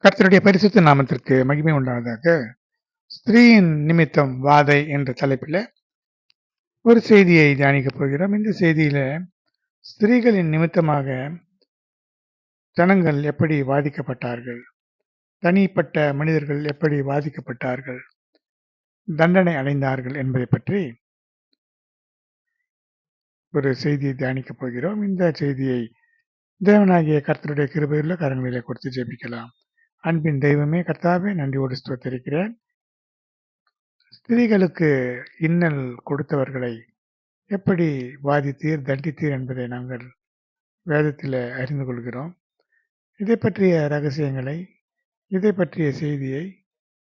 கர்த்தருடைய பரிசுத்த நாமத்திற்கு மகிமை உண்டாவதாக. ஸ்திரீயின் நிமித்தம் வாதை என்ற தலைப்பில் ஒரு செய்தியை தியானிக்கப் போகிறோம். இந்த செய்தியில ஸ்திரீகளின் நிமித்தமாக ஜனங்கள் எப்படி பாதிக்கப்பட்டார்கள், தனிப்பட்ட மனிதர்கள் எப்படி பாதிக்கப்பட்டார்கள், தண்டனை அடைந்தார்கள் என்பதை பற்றி ஒரு செய்தியை தியானிக்கப் போகிறோம். இந்த செய்தியை தேவனாகிய கர்த்தருடைய கிருபையுள்ள கரங்களிலே கொடுத்து ஜெபிக்கலாம். அன்பின் தெய்வமே கர்த்தாவே, நன்றியோடு ஸ்தோத்திரிக்கிறேன். ஸ்திரீகளுக்கு இன்னல் கொடுத்தவர்களை எப்படி பாதித்தீர், தண்டித்தீர் என்பதை நாங்கள் வேதத்தில் அறிந்து கொள்கிறோம். இதை பற்றிய ரகசியங்களை, இதை பற்றிய செய்தியை,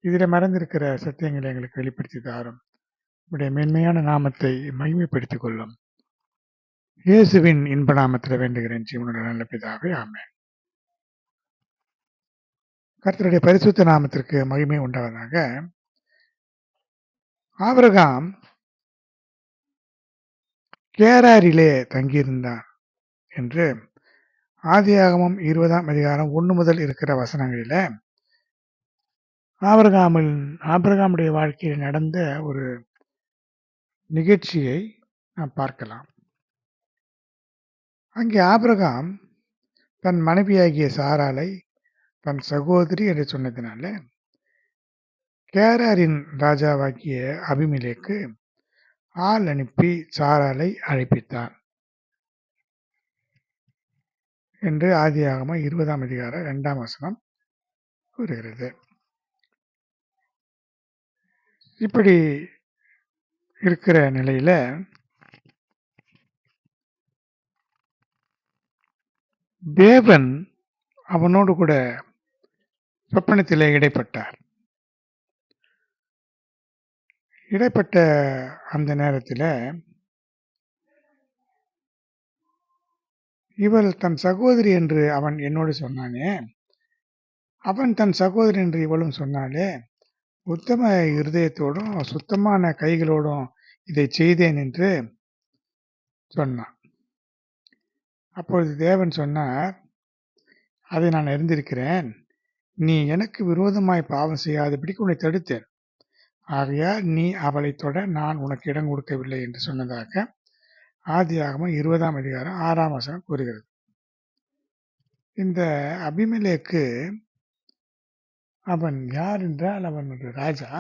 இதில் மறந்திருக்கிற சத்தியங்களை எங்களுக்கு வெளிப்படுத்தி தாரும். உடைய மேன்மையான நாமத்தை மகிமைப்படுத்திக் கொள்ளும். இயேசுவின் இன்ப நாமத்தில் வேண்டுகிறேன் ஜீவனுடைய நல்ல பிதாவே, ஆமென். கர்த்தருடைய பரிசுத்த நாமத்திற்கு மகிமை உண்டாவதாக. ஆபிரகாம் கேராரிலே தங்கியிருந்தான் என்று ஆதியாகமம் 20ஆம் அதிகாரம் 1 முதல் இருக்கிற வசனங்களில ஆபிரகாமுடைய வாழ்க்கையில் நடந்த ஒரு நிகழ்ச்சியை நாம் பார்க்கலாம். அங்கே ஆபிரகாம் தன் மனைவியாகிய சாராளை தன் சகோதரி என்று சொன்னதினால கேராரின் ராஜாவாகிய அபிமெலேக்கு ஆள் அனுப்பி சாராளை அழைப்பித்தான் என்று ஆதியாகமம் 20ஆம் அதிகாரம் 2ஆம் வசனம் கூறுகிறது. இப்படி இருக்கிற நிலையில தேவன் அவனோடு கூட சொப்பனத்திலே இடைப்பட்டார். இடைப்பட்ட அந்த நேரத்தில் இவள் தன் சகோதரி என்று அவன் என்னோடு சொன்னானே, அவன் தன் சகோதரி என்று இவளும் சொன்னாலே, உத்தம இருதயத்தோடும் சுத்தமான கைகளோடும் இதை செய்தேன் என்று சொன்னான். அப்பொழுது தேவன் சொன்னார், அதை நான் அறிந்திருக்கிறேன். நீ எனக்கு விரோதமாய் பாவம் செய்யாதபடிக்கு உன்னை தடுத்தேன். ஆகையால் நீ அவளை தொட நான் உனக்கு இடம் கொடுக்கவில்லை என்று சொன்னதாக ஆதியாகமம் 20ஆம் அதிகாரம் 6ஆம் வசனம் கூறுகிறது. இந்த அபிமெலேக்கு அவன் யார் என்றால் அவன் ஒரு ராஜா.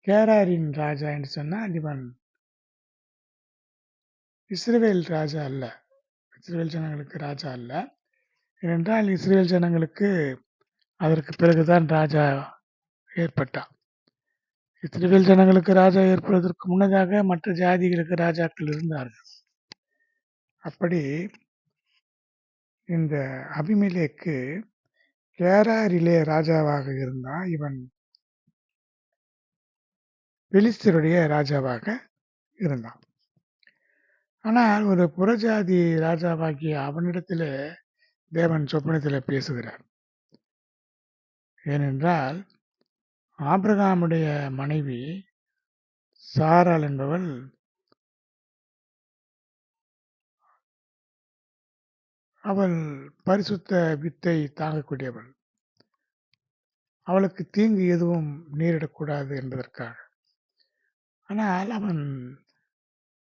கேராரின் ராஜா என்று சொன்னால் இவன் இஸ்ரவேல் ராஜா அல்ல, இஸ்ரவேல் ஜனங்களுக்கு ராஜா அல்ல. ஏனென்றால் இஸ்ரவேல் ஜனங்களுக்கு அதற்கு பிறகுதான் ராஜா ஏற்பட்டான். இஸ்ரவேல் ஜனங்களுக்கு ராஜா ஏற்படுவதற்கு முன்னதாக மற்ற ஜாதிகளுக்கு ராஜாக்கள் இருந்தார்கள். அப்படி இந்த அபிமெலேக்கு கேராரிலே ராஜாவாக இருந்தான். இவன் பெலிஸ்தருடைய ராஜாவாக இருந்தான். ஆனால் ஒரு புறஜாதி ராஜாவாகிய அவனிடத்தில் தேவன் சொப்பனத்தில் பேசுகிறார். ஏனென்றால் ஆபிரகாமுடைய மனைவி சாராள் என்பவள் அவள் பரிசுத்த வித்தை தாங்கக்கூடியவள். அவளுக்கு தீங்கு எதுவும் நேரிடக்கூடாது என்பதற்காக. ஆனால் அவன்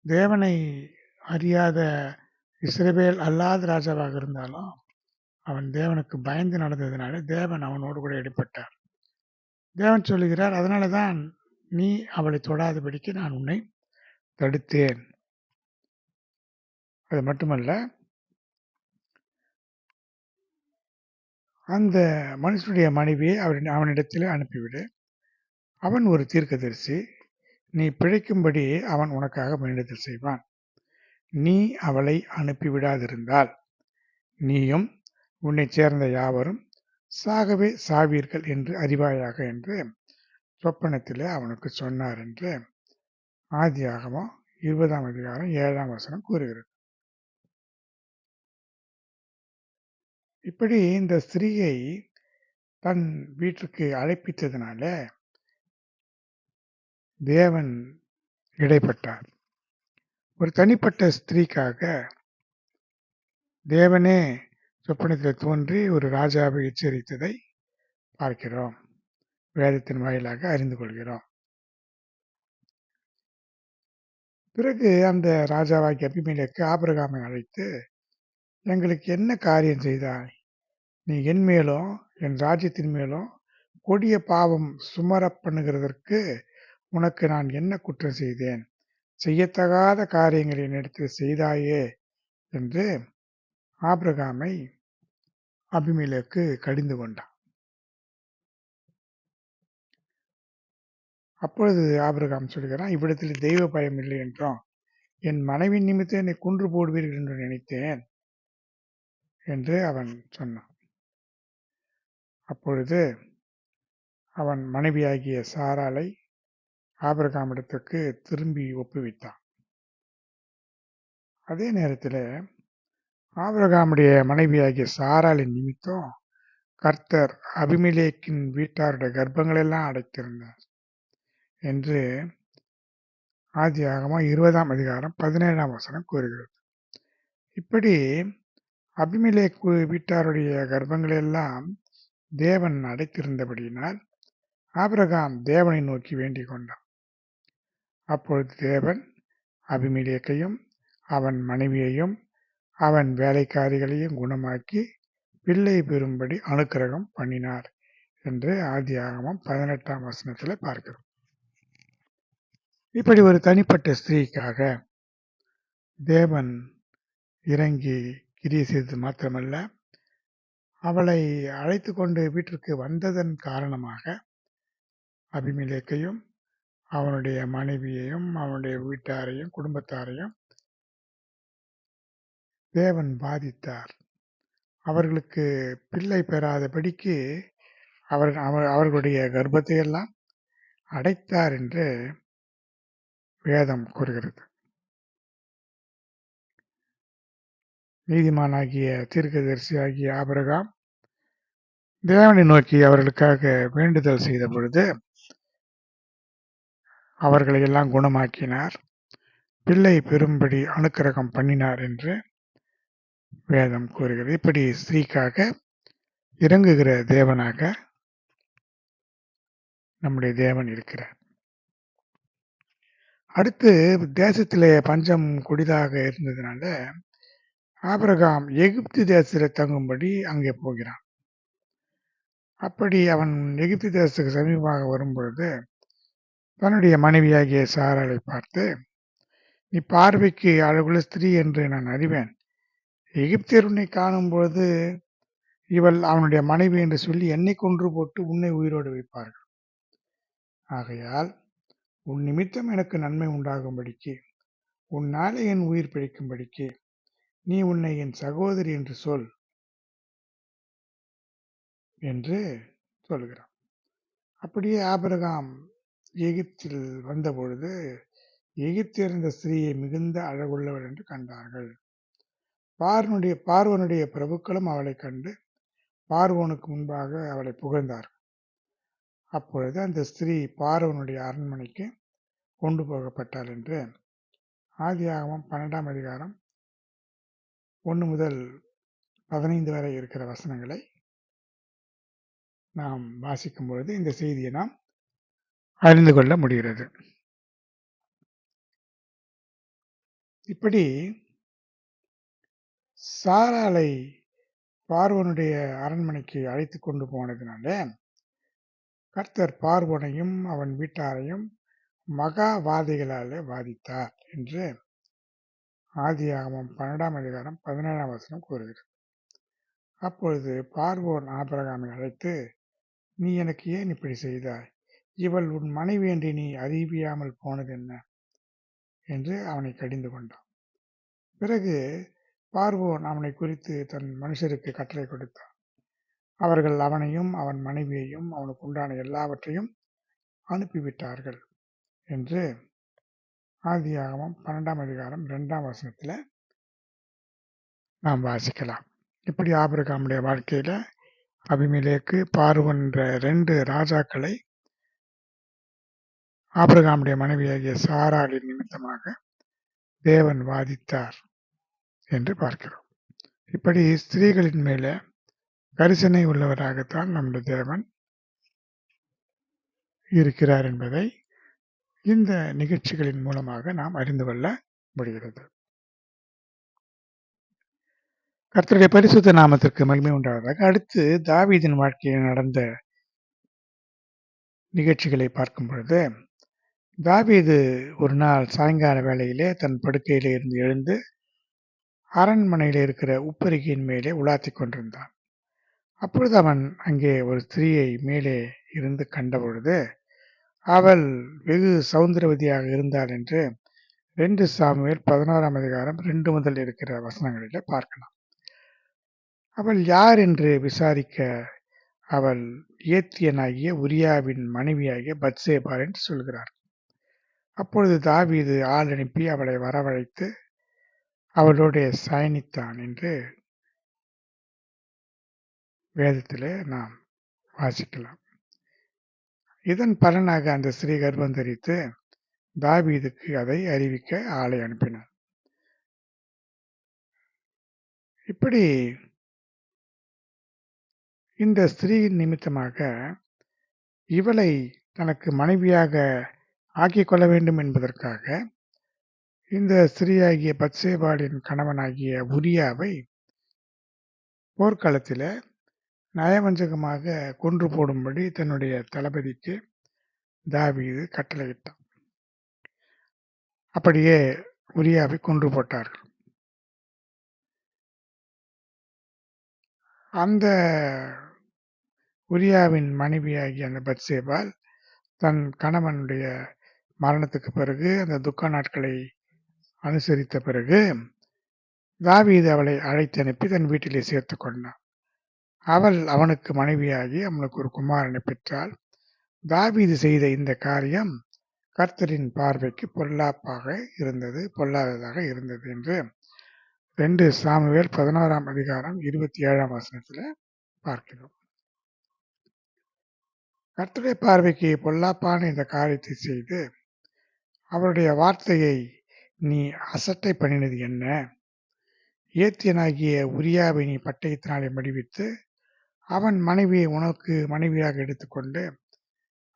தேவனை அறியாத இஸ்ரவேல் அல்லாத ராஜாவாக இருந்தாலும் அவன் தேவனுக்கு பயந்து நடந்ததினால தேவன் அவனோடு கூட இடைப்பட்டார். தேவன் சொல்லுகிறார், அதனால தான் நீ அவளை தொடாதபடிக்கு நான் உன்னை தடுத்தேன். அது மட்டுமல்ல, அந்த மனுஷனுடைய மனைவியை அவனிடத்தில் அனுப்பிவிடு. அவன் ஒரு தீர்க்கதரிசி. நீ பிழைக்கும்படி அவன் உனக்காக வேண்டுதல் செய்வான். நீ அவளை அனுப்பிவிடாதிருந்தால் நீயும் உன்னை சேர்ந்த யாவரும் சாகவே சாவீர்கள் என்று அறிவாயாக என்று சொப்பனத்தில் அவனுக்கு சொன்னார் என்று ஆதியாகமம் 20ஆம் அதிகாரம் 7ஆம் வசனம் கூறுகிறது. இப்படி இந்த ஸ்திரீயை தன் வீட்டிற்கு அழைப்பித்ததுனால தேவன் இடைப்பட்டார். ஒரு தனிப்பட்ட ஸ்திரீக்காக தேவனே சொப்பனத்தில் தோன்றி ஒரு ராஜாவை எச்சரித்ததை பார்க்கிறோம். வேதத்தின் வாயிலாக அறிந்து கொள்கிறோம். பிறகு அந்த ராஜாவாகிய அபிமெலேக்கு ஆபிரகாமை அழைத்து, எங்களுக்கு என்ன காரியம் செய்தாய்? நீ என் மேலும் என் ராஜ்யத்தின் மேலும் கொடிய பாவம் சுமரப் பண்ணுகிறதற்கு உனக்கு நான் என்ன குற்றம் செய்தேன்? செய்யத்தகாத காரியங்களை என்னிடத்தில் செய்தாயே என்று ஆபிரகாமை அபிமெலேக்கு கடிந்து கொண்டான். அப்பொழுது ஆபிரகாம் சொல்கிறான், இவ்விடத்தில் தெய்வ பயம் இல்லை என்றும் என் மனைவி நிமித்தம் என்னை கொன்று போடுவீர்கள் என்று நினைத்தேன் என்று அவன் சொன்னான். அப்பொழுது அவன் மனைவியாகிய சாராளை ஆபிரகாமிடத்துக்கு திரும்பி ஒப்புவித்தான். அதே நேரத்தில் ஆபிரகாமுடைய மனைவியாகிய சாராளின் நிமித்தம் கர்த்தர் அபிமெலேக்கின் வீட்டாருடைய கர்ப்பங்களெல்லாம் அடைத்திருந்தார் என்று ஆதியாகமம் 20:17 கூறுகிறது. இப்படி அபிமெலேக்கு வீட்டாருடைய கர்ப்பங்களெல்லாம் தேவன் அடைத்திருந்தபடியினால் ஆபிரகாம் தேவனை நோக்கி வேண்டிக் கொண்டான். அப்பொழுது தேவன் அபிமெலேக்கையும் அவன் மனைவியையும் அவன் வேலைக்காரிகளையும் குணமாக்கி பிள்ளை பெறும்படி அனுக்கிரகம் பண்ணினார் என்று ஆதியாகமம் 18 பார்க்கிறோம். இப்படி ஒரு தனிப்பட்ட ஸ்திரீக்காக தேவன் இறங்கி கிரியை செய்தது மாத்திரமல்ல, அவளை அழைத்து கொண்டு வீட்டிற்கு வந்ததன் காரணமாக அபிமெலேக்கையும் அவனுடைய மனைவியையும் அவனுடைய வீட்டாரையும் குடும்பத்தாரையும் தேவன் பாதித்தார். அவர்களுக்கு பிள்ளை பெறாதபடிக்கு அவர்களுடைய கர்ப்பத்தை எல்லாம் அடைத்தார் என்று வேதம் கூறுகிறது. நீதிமானாகிய தீர்க்கதரிசியாகிய ஆபிரகாம் தேவனை நோக்கி அவர்களுக்காக வேண்டுதல் செய்த பொழுது அவர்களை எல்லாம் குணமாக்கினார், பிள்ளை பெறும்படி அனுக்கிரகம் பண்ணினார் என்று வேதம் கூறுகிறது. இப்படி ஸ்திரீக்காக இறங்குகிற தேவனாக நம்முடைய தேவன் இருக்கிறார். அடுத்து தேசத்திலே பஞ்சம் கொடிதாக இருந்ததுனால ஆபிரகாம் எகிப்து தேசத்தில் தங்கும்படி அங்கே போகிறான். அப்படி அவன் எகிப்து தேசத்துக்கு சமீபமாக வரும்பொழுது தன்னுடைய மனைவியாகிய சாராளை பார்த்து, நீ பார்வைக்கு அழகுள்ள ஸ்திரீ என்று நான் அறிவேன். எகிப்தியர் உன்னை காணும் பொழுது இவள் அவனுடைய மனைவி என்று சொல்லி என்னை கொன்று போட்டு உன்னை உயிரோடு வைப்பார்கள். ஆகையால் உன் நிமித்தம் எனக்கு நன்மை உண்டாகும்படிக்கு, உன்னாலே என் உயிர் பிழைக்கும்படிக்கு நீ உன்னை என் சகோதரி என்று சொல் என்று சொல்கிறான். அப்படியே ஆபிரகாம் எகிப்தில் வந்தபொழுது எகிப்தியர் இந்த ஸ்திரீயை மிகுந்த அழகுள்ளவள் என்று கண்டார்கள். பார்வோனுடைய பிரபுக்களும் அவளை கண்டு பார்வோனுக்கு முன்பாக அவளை புகழ்ந்தார்கள். அப்பொழுது அந்த ஸ்திரீ பார்வோனுடைய அரண்மனைக்கு கொண்டு போகப்பட்டாள் என்று ஆதியாகமம் 12:1 முதல் 15 வரை இருக்கிற வசனங்களை நாம் வாசிக்கும் பொழுது இந்த செய்தியை நாம் அறிந்து கொள்ள முடிகிறது. இப்படி சாராளை பார்வோனுடைய அரண்மனைக்கு அழைத்து கொண்டு போனதுனால கர்த்தர் பார்வோனையும் அவன் வீட்டாரையும் மகா வாதைகளாலே வாதித்தார் என்று ஆதியாகமம் 12:17 கூறுகிறது. அப்பொழுது பார்வோன் ஆபிரகாமை அழைத்து, நீ எனக்கு ஏன் இப்படி செய்தாய்? இவள் உன் மனைவி என்று நீ அறிவியாமல் போனது என்ன என்று அவனை கடிந்து கொண்டான். பிறகு பார்வோன் அவனை குறித்து தன் மனுஷருக்கு கட்டளை கொடுத்தான். அவர்கள் அவனையும் அவன் மனைவியையும் அவனுக்கு உண்டான எல்லாவற்றையும் அனுப்பிவிட்டார்கள் என்று ஆதியாகமம் 12:2 நாம் வாசிக்கலாம். இப்படி ஆபிரகாமுடைய வாழ்க்கையில அபிமெலேக்கு, பார்வோன் என்ற 2 ராஜாக்களை ஆபிரகாமுடைய மனைவியாகிய சாராளின் நிமித்தமாக தேவன் வாதித்தார் என்று பார்க்கிறோம். இப்படி ஸ்திரீகளின் மேல கரிசனை உள்ளவராகத்தான் நம்முடைய தேவன் இருக்கிறார் என்பதை இந்த நிகழ்ச்சிகளின் மூலமாக நாம் அறிந்து கொள்ள முடிகிறது. கர்த்தருடைய பரிசுத்த நாமத்திற்கு மகிமை உண்டாவதாக. அடுத்து தாவீதின் வாழ்க்கையில் நடந்த நிகழ்ச்சிகளை பார்க்கும் பொழுது, தாவீது ஒரு நாள் சாயங்கால வேளையிலே தன் படுக்கையிலே இருந்து எழுந்து அரண்மனையிலே இருக்கிற உப்பரிகையின் மேலே உலாத்திக் கொண்டிருந்தான். அப்பொழுது அவன் அங்கே ஒரு ஸ்திரீயை மேலே இருந்து கண்டபொழுது, அவள் வெகு சௌந்தரவதியாக இருந்தாள் என்று 2 சாமுவேல் 11ஆம் அதிகாரம் 2 முதல் இருக்கிற வசனங்களிலே பார்க்கலாம். அவள் யார் என்று விசாரிக்க, அவள் ஏத்தியனாகிய உரியாவின் மனைவியாகிய பத்சேபாள் என்று சொல்கிறார். அப்பொழுது தாவீது ஆள் அனுப்பி அவளை வரவழைத்து அவளோடே சயனித்தான் என்று வேதத்திலே நாம் வாசிக்கலாம். இதன் பலனாக அந்த ஸ்திரீ கர்ப்பம் தரித்து தாவீதுக்கு அதை அறிவிக்க ஆளை அனுப்பினார். இப்படி இந்த ஸ்திரீயின் நிமித்தமாக இவளை தனக்கு மனைவியாக ஆக்கிக் கொள்ள வேண்டும் என்பதற்காக இந்த ஸ்திரீயாகிய பத்சேபாளின் கணவனாகிய உரியாவை போர்க்களத்தில் நயவஞ்சகமாக கொன்று போடும்படி தன்னுடைய தளபதிக்கு தாவீது கட்டளையிட்டான். அப்படியே உரியாவை கொன்று போட்டார்கள். அந்த உரியாவின் மனைவியாகிய அந்த பத்சேபாள் தன் கணவனுடைய மரணத்துக்கு பிறகு அந்த துக்க நாட்களை அனுசரித்த பிறகு தாவீது அவளை அழைத்து அனுப்பி தன் வீட்டிலே சேர்த்து கொண்டான். அவள் அவனுக்கு மனைவியாகி அவனுக்கு ஒரு குமாரனை பெற்றாள். தாவீது செய்த இந்த காரியம் கர்த்தரின் பார்வைக்கு பொல்லாததாக இருந்தது என்று 2 சாமுவேல் 11ஆம் அதிகாரம் 27ஆம் வசனத்தில் பார்க்கிறோம். கர்த்தருடைய பார்வைக்கு பொல்லாப்பான இந்த காரியத்தை செய்து அவருடைய வார்த்தையை நீ அசட்டை பண்ணினது என்ன? ஏத்தியனாகிய உரியாவை நீ பட்டயத்தினாலே மடிவித்து அவன் மனைவியை உனக்கு மனைவியாக எடுத்துக்கொண்டு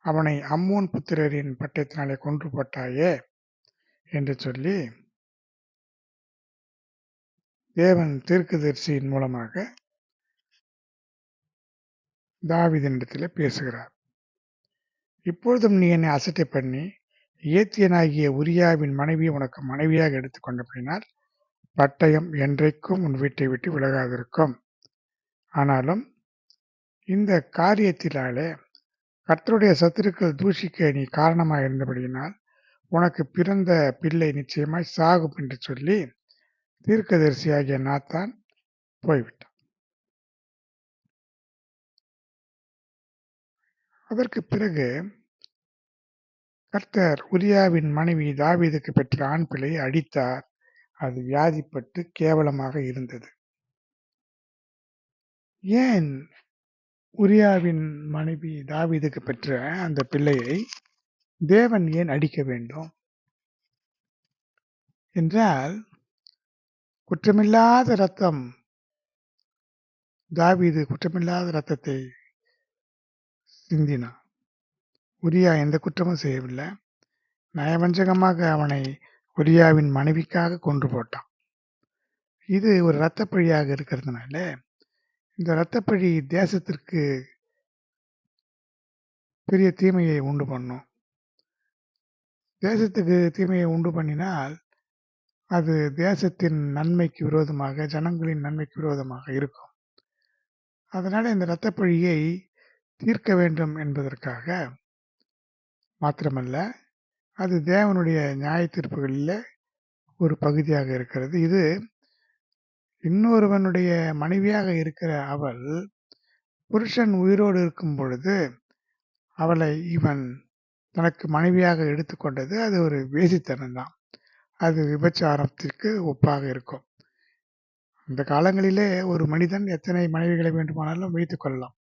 அவனை அம்மோன் புத்திரரின் பட்டயத்தினாலே கொன்று போட்டாயே என்று சொல்லி தேவன் தீர்க்கதரிசியின் மூலமாக தாவீதினிடத்தில் பேசுகிறார். இப்பொழுதும் நீ என்னை அசட்டை பண்ணி ஏத்தியனாகிய உரியாவின் மனைவியை உனக்கு மனைவியாக எடுத்துக்கொண்டபடினால் பட்டயம் என்றைக்கும் உன் வீட்டை விட்டு விலகாதிருக்கும். ஆனாலும் இந்த காரியத்தினாலே கர்த்தருடைய சத்துருக்கள் தூஷிக்க நீ காரணமாக இருந்தபடியினால் உனக்கு பிறந்த பிள்ளை நிச்சயமாய் சாகும் என்று சொல்லி தீர்க்கதரிசியாகிய நாத்தான் போய்விட்டான். அதற்கு பிறகு கர்த்தர் உரியாவின் மனைவி தாவீதுக்கு பெற்ற ஆண் பிள்ளையை அடித்தார். அது வியாதிப்பட்டு கேவலமாக இருந்தது. ஏன் உரியாவின் மனைவி தாவீதுக்கு பெற்ற அந்த பிள்ளையை தேவன் ஏன் அடிக்க வேண்டும் என்றால், குற்றமில்லாத இரத்தம், தாவீது குற்றமில்லாத இரத்தத்தை சிந்தினான். உரியா எந்த குற்றமும் செய்யவில்லை. நயவஞ்சகமாக அவனை உரியாவின் மனைவிக்காக கொன்று போட்டான். இது ஒரு இரத்தப்பழியாக இருக்கிறதுனால இந்த இரத்தப்பழி தேசத்திற்கு பெரிய தீமையை உண்டு பண்ணும். தேசத்துக்கு தீமையை உண்டு பண்ணினால் அது தேசத்தின் நன்மைக்கு விரோதமாக, ஜனங்களின் நன்மைக்கு விரோதமாக இருக்கும். அதனால இந்த இரத்தப்பழியை தீர்க்க வேண்டும் என்பதற்காக மாத்திரமல்ல, அது தேவனுடைய நியாய தீர்ப்புகளில் ஒரு பகுதியாக இருக்கிறது. இது இன்னொருவனுடைய மனைவியாக இருக்கிற அவள் புருஷன் உயிரோடு இருக்கும் பொழுது அவளை இவன் தனக்கு மனைவியாக எடுத்துக்கொண்டது அது ஒரு வேசித்தனம் தான். அது விபச்சாரத்திற்கு ஒப்பாக இருக்கும். அந்த காலங்களிலே ஒரு மனிதன் எத்தனை மனைவிகளை வேண்டுமானாலும் வைத்துக் கொள்ளலாம்.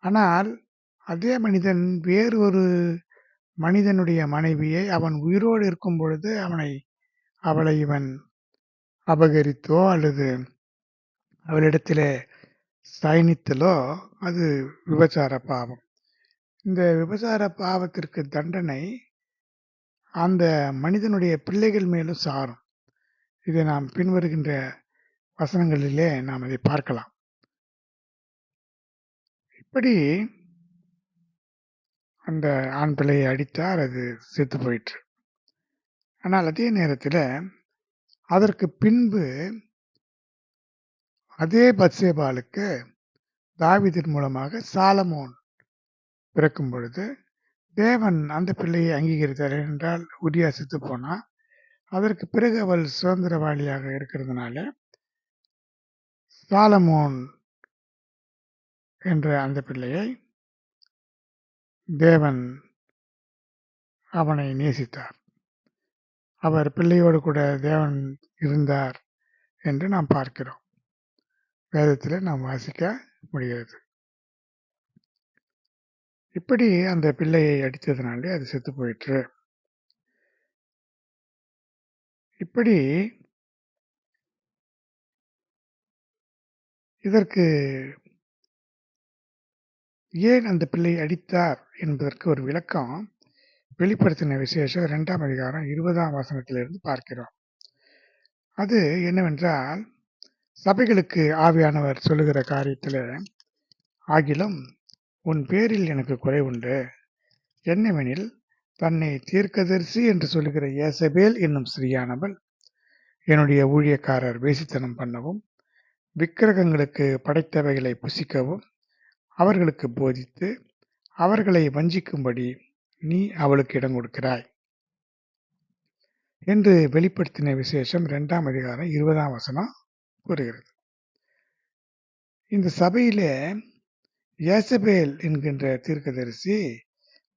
ஆனால் அதே மனிதன் வேறு ஒரு மனிதனுடைய மனைவியை அவன் உயிரோடு இருக்கும் பொழுது அவளை இவன் அபகரித்தோ அல்லது அவளிடத்திலே சயனித்தலோ அது விபச்சார பாவம். இந்த விபச்சார பாவத்திற்கு தண்டனை அந்த மனிதனுடைய பிள்ளைகள் மேலும் சாரும். இதை நாம் பின்வருகின்ற வசனங்களிலே நாம் அதை பார்க்கலாம். இப்படி அந்த ஆண் பிள்ளையை அடித்தார், அது செத்து போயிற்று. ஆனால் அதே நேரத்தில் அதற்கு பின்பு அதே பத்சேபாளுக்கு தாவீதின் மூலமாக சாலமோன் பிறக்கும் பொழுது தேவன் அந்த பிள்ளையை அங்கீகரித்தார். என்றால் உரியா செத்து போனா, அதற்கு பிறகு அவள் சுதந்திரவாளியாக இருக்கிறதுனால சாலமோன் என்ற அந்த பிள்ளையை தேவன் அவனை நேசித்தார். அவர் பிள்ளையோடு கூட தேவன் இருந்தார் என்று நாம் பார்க்கிறோம். வேதத்தில் நாம் வாசிக்க முடிகிறது. இப்படி அந்த பிள்ளையை அடித்ததுனாலே அது செத்து போயிற்று. இப்படி இதற்கு ஏன் அந்த பிள்ளையை அடித்தார் என்பதற்கு ஒரு விளக்கம் வெளிப்படுத்தின விசேஷம் 2ஆம் அதிகாரம் 20ஆம் வசனத்திலிருந்து பார்க்கிறோம். அது என்னவென்றால், சபைகளுக்கு ஆவியானவர் சொல்லுகிற காரியத்தில், ஆகிலும் உன் பேரில் எனக்கு குறை உண்டு. என்னவெனில், தன்னை தீர்க்கதரிசி என்று சொல்லுகிற யேசபேல் என்னும் ஸ்திரீயானவள் என்னுடைய ஊழியக்காரர் வேசித்தனம் பண்ணவும், விக்கிரகங்களுக்கு படைத்தவைகளை புசிக்கவும் அவர்களுக்கு போதித்து அவர்களை வஞ்சிக்கும்படி நீ அவளுக்கு இடம் கொடுக்கிறாய் என்று வெளிப்படுத்தின விசேஷம் 2ஆம் அதிகாரம் 20ஆம் வசனம் கூறுகிறது. இந்த சபையிலே யேசபேல் என்கின்ற தீர்க்கதரிசி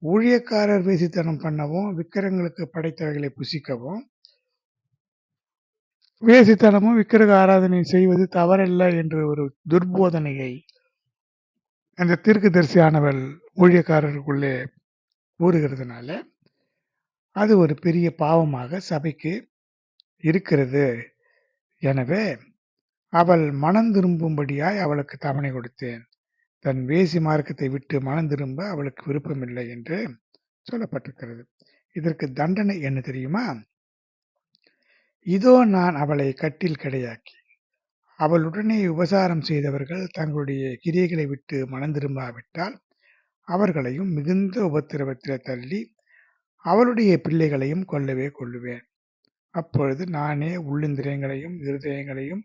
ஊழியக்காரர் வேசித்தனம் பண்ணவும், விக்கிரகங்களுக்கு படைத்தவைகளை புசிக்கவும், வேசித்தனமும் விக்கிரக ஆராதனை செய்வது தவறல்ல என்ற ஒரு துர்போதனையை அந்த தீர்க்கதரிசியானவள் ஊழியக்காரருக்குள்ளே கூறுகிறதுனால அது ஒரு பெரிய பாவமாக சபைக்கு இருக்கிறது. எனவே அவள் மனம் திரும்பும்படியாய் அவளுக்கு தவணை கொடுத்தேன். தன் வேசி மார்க்கத்தை விட்டு மனம் திரும்ப அவளுக்கு விருப்பமில்லை என்று சொல்லப்பட்டிருக்கிறது. இதற்கு தண்டனை என்ன தெரியுமா? இதோ நான் அவளை கட்டில் கிடையாக்கி அவளுடனே உபசாரம் செய்தவர்கள் தங்களுடைய கிரியைகளை விட்டு மனம் திரும்பாவிட்டால் அவர்களையும் மிகுந்த உபத்திரவத்தில் தள்ளி அவளுடைய பிள்ளைகளையும் கொல்லவே கொள்ளுவேன். அப்பொழுது நானே உள்ளிந்திரியங்களையும் இருதயங்களையும்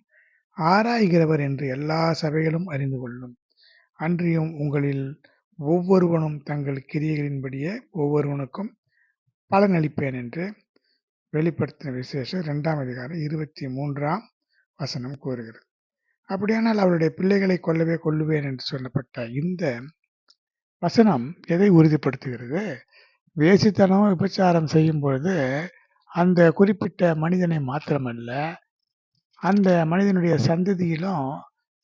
ஆராய்கிறவர் என்று எல்லா சபைகளும் அறிந்து கொள்ளும். அன்றியும் உங்களில் ஒவ்வொருவனும் தங்கள் கிரியைகளின்படியே ஒவ்வொருவனுக்கும் பலனளிப்பேன் என்று வெளிப்படுத்தின விசேஷம் 2ஆம் அதிகாரம் 23ஆம் வசனம் கூறுகிறது. அப்படியானால் அவருடைய பிள்ளைகளை கொல்லவே கொள்ளுவேன் என்று சொல்லப்பட்ட இந்த வசனம் எதை உறுதிப்படுத்துகிறது? வேசித்தனம் விபச்சாரம் செய்யும் பொழுது அந்த குறிப்பிட்ட மனிதனை மாத்திரமல்ல, அந்த மனிதனுடைய சந்ததியிலும்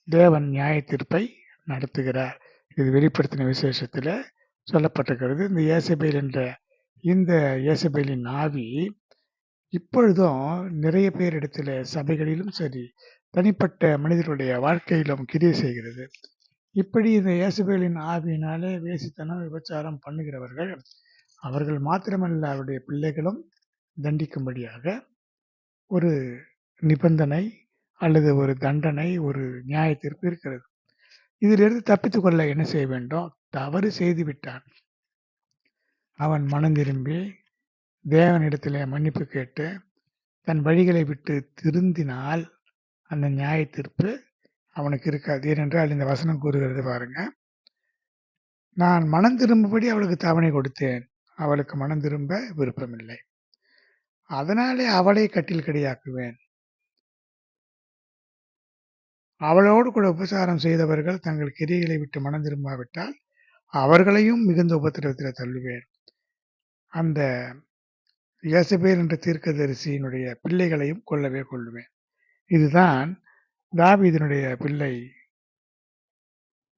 தேவன் நியாய தீர்ப்பை நடத்துகிறார். இது வெளிப்படுத்தின விசேஷத்தில் சொல்லப்பட்டிருக்கிறது. இந்த யேசபேல் என்ற இந்த யேசபேலின் ஆவி இப்பொழுதும் நிறைய பேரிடத்துல சபைகளிலும் சரி, தனிப்பட்ட மனிதர்களுடைய வாழ்க்கையிலும் கிரியை செய்கிறது. இப்படி இந்த யேசபேலின் ஆவியினாலே வேசித்தனம் விபச்சாரம் பண்ணுகிறவர்கள், அவர்கள் மாத்திரமல்ல அவருடைய பிள்ளைகளும் தண்டிக்கும்படியாக ஒரு நிபந்தனை அல்லது ஒரு தண்டனை, ஒரு நியாய தீர்ப்பு இருக்கிறது. இதிலிருந்து தப்பித்துக் கொள்ள என்ன செய்ய வேண்டும்? தவறு செய்து விட்டான், அவன் மனம் திரும்பி தேவனிடத்திலே மன்னிப்பு கேட்டு தன் வழிகளை விட்டு திருந்தினால் அந்த நியாய தீர்ப்பு அவனுக்கு இருக்காது. ஏனென்றால் இந்த வசனம் கூறுகிறது பாருங்க, நான் மனம் திரும்பும்படி அவளுக்கு தவணை கொடுத்தேன், அவளுக்கு மனம் திரும்ப விருப்பமில்லை, அதனாலே அவளை கட்டில் கடியாக்குவேன். அவளோடு கூட உபசாரம் செய்தவர்கள் தங்கள் கிரியைகளை விட்டு மனம் திரும்பாவிட்டால் அவர்களையும் மிகுந்த உபத்திரவத்தில் தள்ளுவேன். அந்த யேசபேல் என்ற தீர்க்கதரிசியினுடைய பிள்ளைகளையும் கொல்லவே கொள்ளுவேன். இதுதான் தாவீதினுடைய பிள்ளை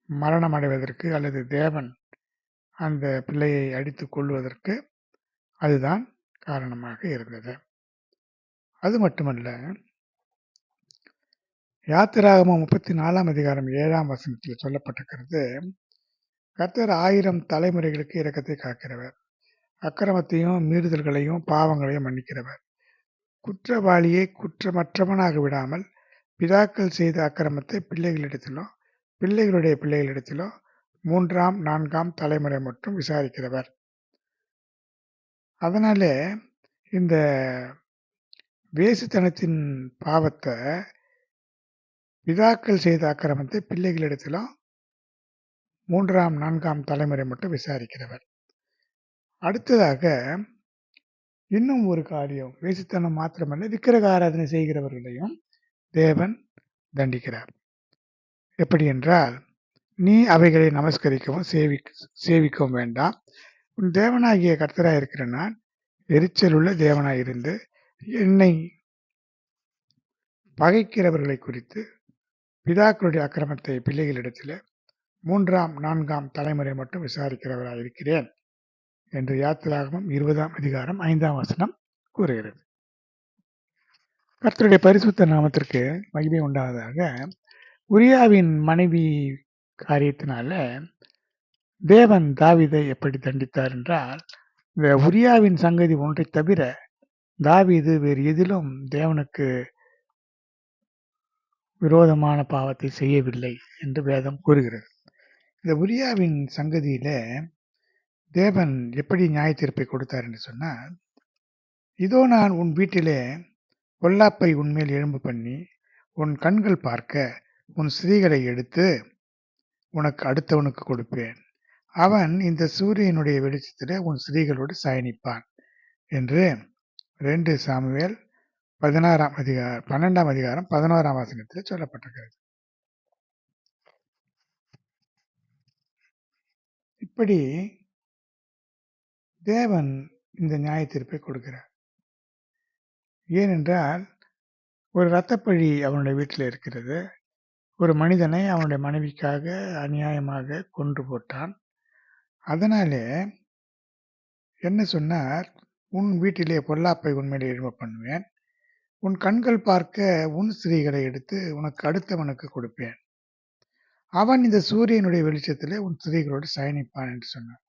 மரணம் அடைவதற்கு அல்லது தேவன் அந்த பிள்ளையை அடித்து கொள்வதற்கு அதுதான் காரணமாக இருந்தது. அது மட்டுமல்ல, யாத்திராகமம் 34ஆம் அதிகாரம் 7ஆம் வசனத்தில் சொல்லப்பட்டிருக்கிறது, கர்த்தர் 1000 தலைமுறைகளுக்கு இரக்கத்தை காக்கிறவர், அக்கிரமத்தையும் மீறுதல்களையும் பாவங்களையும் மன்னிக்கிறவர், குற்றவாளியை குற்றமற்றவனாக விடாமல் பிதாக்கள் செய்த அக்கிரமத்தை பிள்ளைகளிடத்திலும் பிள்ளைகளுடைய பிள்ளைகளிடத்திலும் 3ஆம் 4ஆம் தலைமுறை மட்டும் விசாரிக்கிறவர். அதனால இந்த வேசித்தனத்தின் பாவத்தை பிதாக்கள் செய்த அக்கிரமத்தை பிள்ளைகளிடத்திலும் 3ஆம் 4ஆம் தலைமுறை மட்டும் விசாரிக்கிறவர். அடுத்ததாக இன்னும் ஒரு காரியம், வேசித்தனம் மாத்திரமல்ல, விக்கிரக ஆராதனை செய்கிறவர்களையும் தேவன் தண்டிக்கிறார். எப்படி என்றால், நீ அவைகளை நமஸ்கரிக்கவும் சேவிக்கவும் வேண்டாம், உன் தேவனாகிய கர்த்தராய் இருக்கிற நான் எரிச்சலுள்ள தேவனாய் இருந்து என்னை பகைக்கிறவர்களை குறித்து பிதாக்களுடைய அக்கிரமத்தை பிள்ளைகளிடத்தில் 3ஆம் 4ஆம் தலைமுறை மட்டும் விசாரிக்கிறவராய் இருக்கிறேன் என்று யாத்திராகமம் 20ஆம் அதிகாரம் 5ஆம் வசனம் கூறுகிறது. கர்த்தருடைய பரிசுத்த நாமத்திற்கு மகிமை உண்டாவதாக. உரியாவின் மனைவி காரியத்தினால தேவன் தாவீதை எப்படி தண்டித்தார் என்றால், இந்த உரியாவின் சங்கதி ஒன்றை தவிர தாவீது வேறு எதிலும் தேவனுக்கு விரோதமான பாவத்தை செய்யவில்லை என்று வேதம் கூறுகிறது. இந்த உரியாவின் சங்கதியில தேவன் எப்படி நியாய தீர்ப்பை கொடுத்தார் என்று சொன்னால், இதோ நான் உன் வீட்டிலே பொல்லாப்பை உன்மேல் எழும்பு பண்ணி உன் கண்கள் பார்க்க உன் ஸ்திரீகளை எடுத்து உனக்கு அடுத்தவனுக்கு கொடுப்பேன், அவன் இந்த சூரியனுடைய வெளிச்சத்திலே உன் ஸ்திரீகளோடு சயனிப்பான் என்று 2 சாமுவேல் 12ஆம் அதிகாரம் 11ஆம் வசனத்தில் சொல்லப்பட்டிருக்கிறது. இப்படி தேவன் இந்த நியாய தீர்ப்பை கொடுக்கிறார். ஏனென்றால் ஒரு இரத்தப்பழி அவனுடைய வீட்டில் இருக்கிறது. ஒரு மனிதனை அவனுடைய மனைவிக்காக அநியாயமாக கொன்று போட்டான். அதனாலே என்ன சொன்னார், உன் வீட்டிலே பொல்லாப்பை உன்மேல் எழும்ப பண்ணுவேன், உன் கண்கள் பார்க்க உன் ஸ்திரீகளை எடுத்து உனக்கு அடுத்தவனுக்கு கொடுப்பேன், அவன் இந்த சூரியனுடைய வெளிச்சத்திலே உன் ஸ்திரீகளோடு சயனிப்பான் என்று சொன்னார்.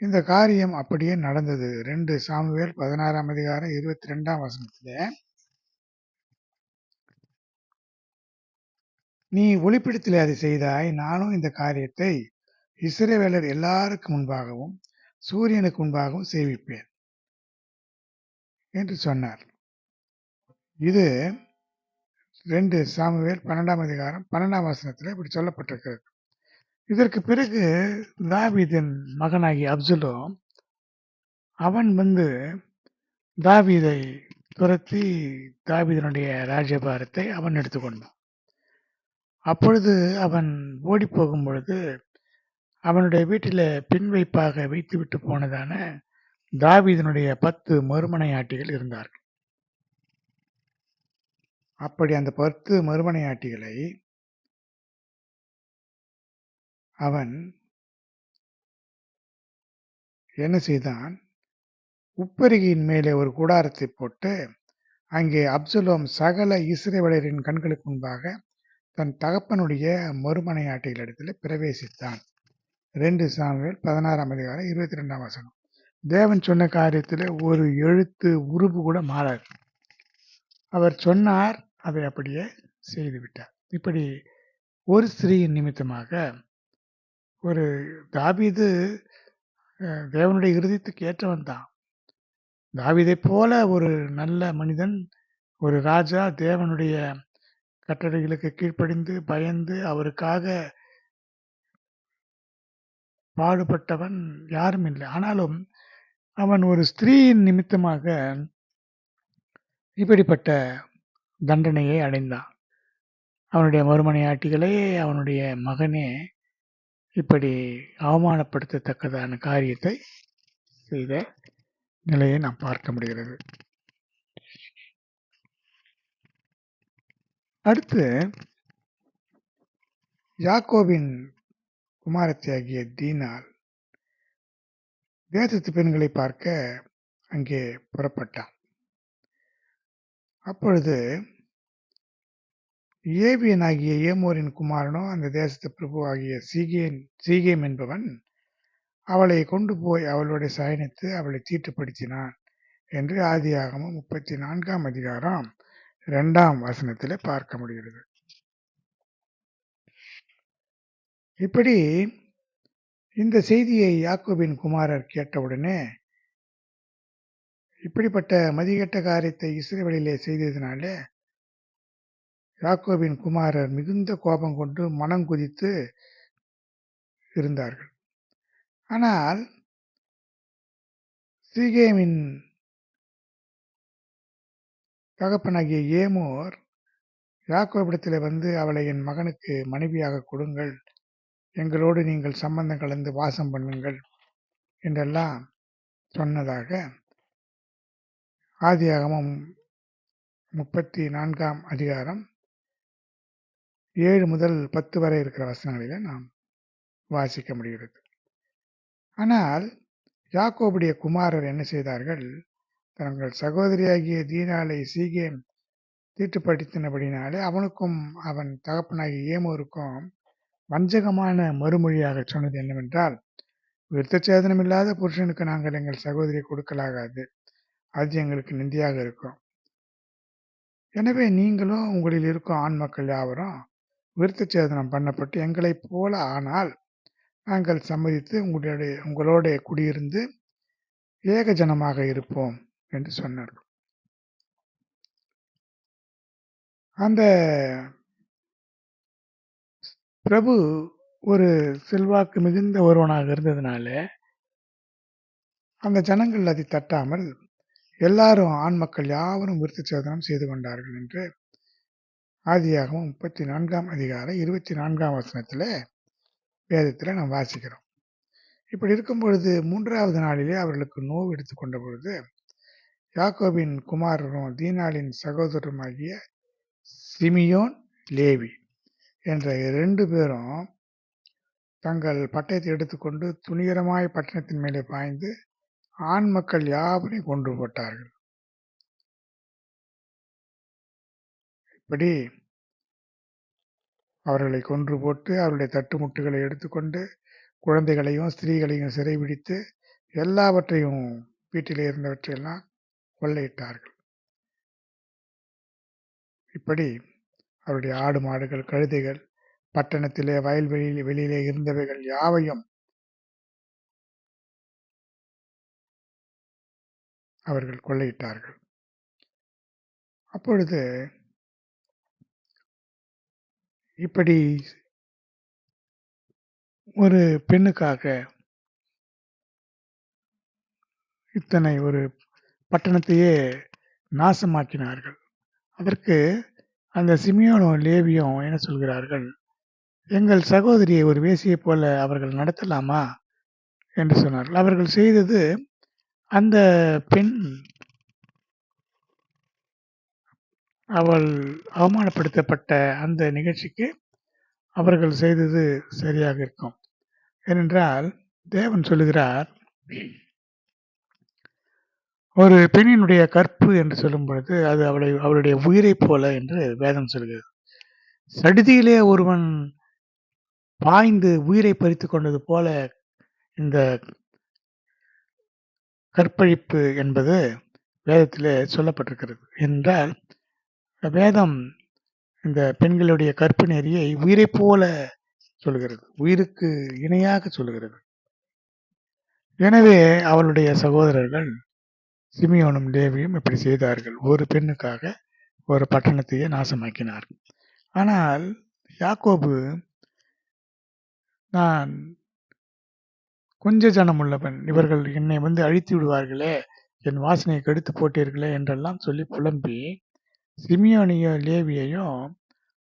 இந்த காரியம் அப்படியே நடந்தது. 2 சாமுவேல் 16ஆம் அதிகாரம் 22ஆம் வசனத்திலே, நீ ஒளிப்பிடத்திலே அதை செய்தாய், நானும் இந்த காரியத்தை இஸ்ரவேலர் எல்லாருக்கு முன்பாகவும் சூரியனுக்கு முன்பாகவும் செய்விப்பேன் என்று சொன்னார். இது 2 சாமுவேல் 12ஆம் அதிகாரம் 12ஆம் வசனத்தில் இப்படி சொல்லப்பட்டிருக்கிறது. இதற்கு பிறகு தாவீதின் மகனாகிய அப்சலோம் அவன் தாவீதை துரத்தி தாவீதினுடைய ராஜ்யபாரத்தை அவன் எடுத்துக்கொண்டான். அப்பொழுது அவன் ஓடி போகும் பொழுது அவனுடைய வீட்டில் பின் வைப்பாக வைத்துவிட்டு போனதான தாவீதினுடைய 10 மறுமனையாட்டிகள் இருந்தார்கள். அப்படி அந்த 10 மறுமனையாட்டிகளை அவன் என்ன செய்தான், உப்பரிகையின் மேலே ஒரு கூடாரத்தை போட்டு அங்கே அப்சலோம் சகல இஸ்ரவேலரின் கண்களுக்கு முன்பாக தன் தகப்பனுடைய மறுமனையாட்டிகளிடத்தில் பிரவேசித்தான். 2 சாமுவேல் 16ஆம் அதிகாரம் 22ஆம் வசனம். தேவன் சொன்ன காரியத்தில் ஒரு எழுத்து உருவு கூட மாறாது. அவர் சொன்னார், அதை அப்படியே செய்துவிட்டார். இப்படி ஒரு ஸ்திரீயின் நிமித்தமாக ஒரு தாவீது தேவனுடைய இருதயத்துக்கு ஏற்றவன் தான். தாவீதை போல ஒரு நல்ல மனிதன், ஒரு ராஜா, தேவனுடைய கட்டளைகளுக்கு கீழ்ப்படிந்து பயந்து அவருக்காக பாடுபட்டவன் யாரும் இல்லை. ஆனாலும் அவன் ஒரு ஸ்திரீயின் நிமித்தமாக இப்படிப்பட்ட தண்டனையை அடைந்தான். அவனுடைய மறுமனையாட்டிகளே, அவனுடைய மகனே இப்படி அவமானப்படுத்தத்தக்கதான காரியத்தை செய்த நிலையை நாம் பார்க்க முடிகிறது. அடுத்து யாக்கோபின் குமாரத்தியாகிய தீனாள் தேசத்து பெண்களை பார்க்க அங்கே புறப்பட்டான். அப்பொழுது ஏவியனாகிய ஏமோரின் குமாரனோ அந்த தேசத்து பிரபுவாகிய சீகேம் என்பவன் அவளை கொண்டு போய் அவளுடைய சயனித்து அவளை தீட்டுப்படுத்தினான் என்று ஆதியாகமம் 34ஆம் அதிகாரம் 2ஆம் வசனத்திலே பார்க்க முடிகிறது. இப்படி இந்த செய்தியை யாக்கோபின் குமாரர் கேட்டவுடனே, இப்படிப்பட்ட மதிகெட்ட காரியத்தை இஸ்ரவேலிலே செய்ததினாலே யாக்கோபின் குமாரர் மிகுந்த கோபம் கொண்டு மனம் குதித்து இருந்தார்கள். ஆனால் சீகேமின் தகப்பனாகிய ஏமோர் யாக்கோபிடத்தில் வந்து அவளை என் மகனுக்கு மனைவியாக கொடுங்கள், எங்களோடு நீங்கள் சம்பந்தம் கலந்து வாசம் பண்ணுங்கள் என்றெல்லாம் சொன்னதாக ஆதியாகமம் 34ஆம் அதிகாரம் 7 முதல் 10 வரை இருக்கிற வசனங்களில நாம் வாசிக்க முடிகிறது. ஆனால் யாக்கோபுடைய குமாரர் என்ன செய்தார்கள்? தங்கள் சகோதரியாகிய தீனாளை சீகேம் தீட்டுப்படுத்தினபடினாலே அவனுக்கும் அவன் தகப்பனாகிய ஏமோருக்கும் வஞ்சகமான மறுமொழியாக சொன்னது என்னவென்றால், விருத்தச்சேதனம் இல்லாத புருஷனுக்கு நாங்கள் எங்கள் சகோதரியை கொடுக்கலாகாது, அது எங்களுக்கு நிந்தியாக இருக்கும். எனவே நீங்களும் உங்களில் இருக்கும் ஆண் மக்கள் யாவரும் விருத்தச்சேதனம் பண்ணப்பட்டு எங்களைப் போல ஆனால் நாங்கள் சம்மதித்து உங்களோட குடியிருந்து ஏக ஜனமாக இருப்போம் என்று சொன்னார்கள். அந்த பிரபு ஒரு செல்வாக்கு மிகுந்த ஒருவனாக இருந்ததுனால அந்த ஜனங்கள் அதை தட்டாமல் எல்லாரும் ஆண் மக்கள் யாவரும் விருத்தச்சேதனம் செய்து கொண்டார்கள் என்று ஆதியாகமம் 34ஆம் அதிகாரம் 24ஆம் வசனத்தில் வேதத்தில் நாம் வாசிக்கிறோம். இப்படி இருக்கும் பொழுது 3வது நாளிலே அவர்களுக்கு நோவு எடுத்துக்கொண்ட பொழுது யாக்கோபின் குமாரரும் தீனாளின் சகோதரருமாகிய சிமியோன், லேவி என்ற 2 பேரும் தங்கள் பட்டயத்தை எடுத்துக்கொண்டு துணிகரமாய் பட்டணத்தின் மேலே பாய்ந்து ஆண் மக்கள் யாவரையும் கொன்று போட்டார்கள். இப்படி அவர்களை கொன்று போட்டு அவருடைய தட்டுமுட்டுகளை எடுத்துக்கொண்டு குழந்தைகளையும் ஸ்திரீகளையும் சிறைபிடித்து எல்லாவற்றையும் வீட்டிலே இருந்தவற்றையெல்லாம் கொள்ளையிட்டார்கள். இப்படி அவருடைய ஆடு மாடுகள் கழுதைகள் பட்டணத்திலே வெளியிலே இருந்தவைகள் யாவையும் அவர்கள் கொள்ளையிட்டார்கள். அப்பொழுது இப்படி ஒரு பெண்ணுக்காக இத்தனை ஒரு பட்டணத்தையே நாசமாக்கினார்கள். அதற்கு அந்த சிமியோனும் லேவியும் என்ன சொல்கிறார்கள்? எங்கள் சகோதரியை ஒரு வேசியை போல அவர்கள் நடத்தலாமா என்று சொன்னார்கள். அவர்கள் செய்தது அந்த பெண் அவள் அவமானப்படுத்தப்பட்ட அந்த நிகழ்ச்சிக்கு அவர்கள் செய்தது சரியாக இருக்கும். ஏனென்றால் தேவன் சொல்லுகிறார், ஒரு பெண்ணினுடைய கற்பு என்று சொல்லும் பொழுது அது அவளுடைய உயிரை போல என்று வேதம் சொல்கிறது. சடுதியிலே ஒருவன் பாய்ந்து உயிரை பறித்து கொண்டது போல இந்த கற்பழிப்பு என்பது வேதத்திலே சொல்லப்பட்டிருக்கிறது. என்றால் வேதம் இந்த பெண்களுடைய கற்பு நெறியை உயிரை போல சொல்கிறது, உயிருக்கு இணையாக சொல்கிறது. எனவே அவளுடைய சகோதரர்கள் சிமியோனும் லேவியும் இப்படி செய்தார்கள். ஒரு பெண்ணுக்காக ஒரு பட்டணத்தையே நாசமாக்கினார்கள். ஆனால் யாக்கோபு, நான் கொஞ்ச ஜனம் உள்ளவன், இவர்கள் என்னை வந்து அழித்து விடுவார்களே, என் வாசனையை கெடுத்து போட்டீர்களே என்றெல்லாம் சொல்லி புலம்பி சிமியோனையும் லேவியையும்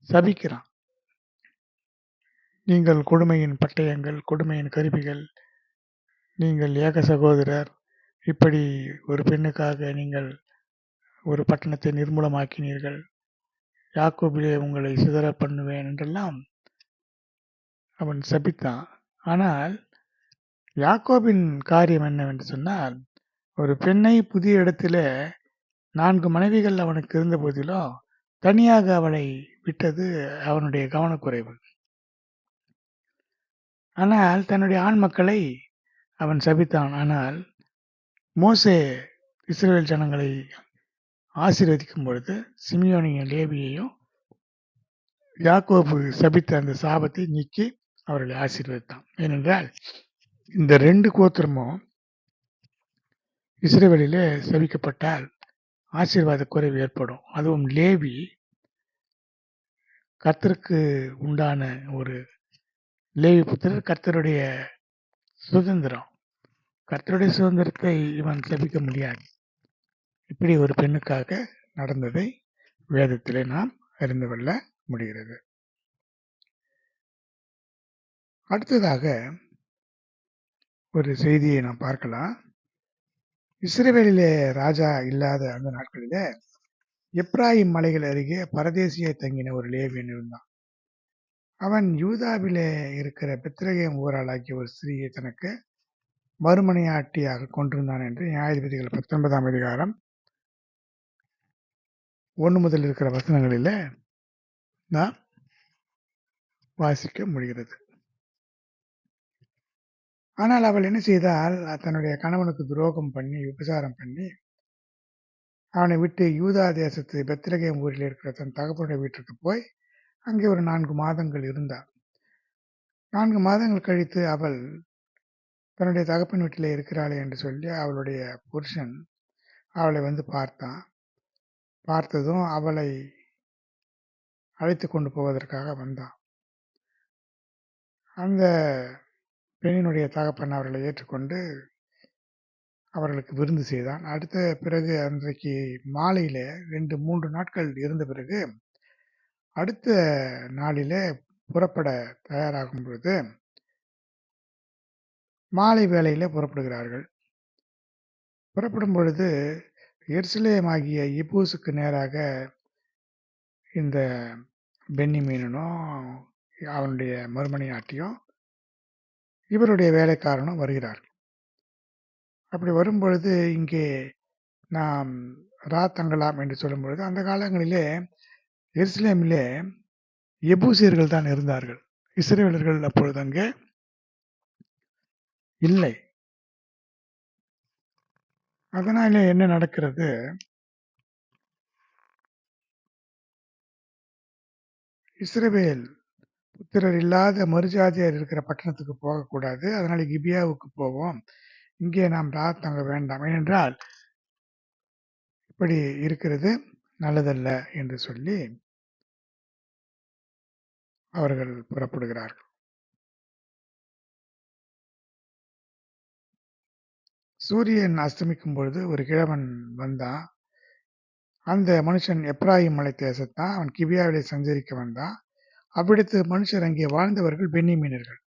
சபிக்கிறான். நீங்கள் கொடுமையின் பட்டயங்கள், கொடுமையின் கருவிகள், நீங்கள் ஏக சகோதரர், இப்படி ஒரு பெண்ணுக்காக நீங்கள் ஒரு பட்டணத்தை நிர்மூலமாக்கினீர்கள், யாக்கோபிலே உங்களை சிதற பண்ணுவேன் என்றெல்லாம் அவன் சபித்தான். ஆனால் யாக்கோபின் காரியம் என்னவென்று சொன்னால், ஒரு பெண்ணை புதிய இடத்திலே 4 மனைவிகள் அவனுக்கு இருந்த போதிலும் தனியாக அவளை விட்டது அவனுடைய கவனக்குறைவு. ஆனால் தன்னுடைய ஆண் மக்களை அவன் சபித்தான். ஆனால் மோசே இஸ்ரவேல் ஜனங்களை ஆசீர்வதிக்கும் பொழுது சிமியோனையும் லேவியையும் யாக்கோபு சபித்த அந்த சாபத்தை நீக்கி அவர்களை ஆசீர்வதித்தான். ஏனென்றால் இந்த 2 கோத்திரமும் இஸ்ரவேலிலே சபிக்கப்பட்டால் ஆசீர்வாத குறைவு ஏற்படும். அதுவும் லேவி கர்த்தருக்கு உண்டான ஒரு லேவி புத்திரர் கர்த்தருடைய சுதந்திரம். கர்த்தருடைய சுதந்திரத்தை இவன் சபிக்க முடியாது. இப்படி ஒரு பெண்ணுக்காக நடந்ததை வேதத்திலே நாம் அறிந்து கொள்ள முடிகிறது. அடுத்ததாக ஒரு செய்தியை நாம் பார்க்கலாம். இஸ்ரவேலிலே ராஜா இல்லாத அந்த நாட்களிலே எப்ராயிம் மலைகள் அருகே பரதேசியை தங்கின ஒரு லேவியன் இருந்தான். அவன் யூதாவிலே இருக்கிற பெத்லகேம் ஊராளாகிய ஒரு ஸ்திரீயை தனக்கு மறுமனையாட்டியாக கொண்டிருந்தான் என்று நியாயாதிபதிகள் 19ஆம் அதிகாரம் 1 முதல் இருக்கிற வசனங்களிலே நாம் வாசிக்க முடிகிறது. ஆனால் அவள் என்ன செய்தால், தன்னுடைய கணவனுக்கு துரோகம் பண்ணி விபசாரம் பண்ணி அவனை விட்டு யூதா தேசத்து பெத்லகேம் ஊரில் இருக்கிற தன் தகப்பனுடைய வீட்டுக்கு போய் அங்கே ஒரு 4 மாதங்கள் இருந்தாள். 4 மாதங்கள் கழித்து அவள் தன்னுடைய தகப்பன் வீட்டில் இருக்கிறாளே என்று சொல்லி அவளுடைய புருஷன் அவளை வந்து பார்த்தான். பார்த்ததும் அவளை அழைத்து கொண்டு போவதற்காக வந்தான். அந்த பெண்ணினுடைய தகப்பன் அவர்களை ஏற்றுக்கொண்டு அவர்களுக்கு விருந்து செய்தான். அடுத்த பிறகு அன்றைக்கு மாலையில 2-3 நாட்கள் இருந்த பிறகு அடுத்த நாளிலே புறப்பட தயாராகும் பொழுது மாலை வேளையிலே புறப்படுகிறார்கள். புறப்படும் பொழுது எருசலேம் ஆகிய எபூசுக்கு நேராக இந்த பென்யமீனனும் அவனுடைய மறுமனையாட்டியும் இவருடைய வேலைக்காரனும் வருகிறார்கள். அப்படி வரும்பொழுது இங்கே நாம் தங்கலாம் என்று சொல்லும் பொழுது அந்த காலங்களிலே எருசலேமிலே எபூசியர்கள் தான் இருந்தார்கள். இஸ்ரவேலர்கள் அப்பொழுது அங்கே இல்லை. அதனால என்ன நடக்கிறது, இஸ்ரவேல் புத்திரர் இல்லாத மறுஜாதியர் இருக்கிற பட்டணத்துக்கு போகக்கூடாது, அதனால கிபியாவுக்கு போவோம், இங்கே நாம் தங்க வேண்டாம், ஏனென்றால் இப்படி இருக்கிறது நல்லதல்ல என்று சொல்லி அவர்கள் புறப்படுகிறார்கள். சூரியன் அஸ்தமிக்கும் பொழுது ஒரு கிழவன் வந்தான். அந்த மனுஷன் எப்ராயிம் மலை தேசத்தான். அவன் கிபியாவிலே சஞ்சரிக்க வந்தான். அவ்விடத்து மனுஷர் அங்கே வாழ்ந்தவர்கள் பென்யமீனர்கள்.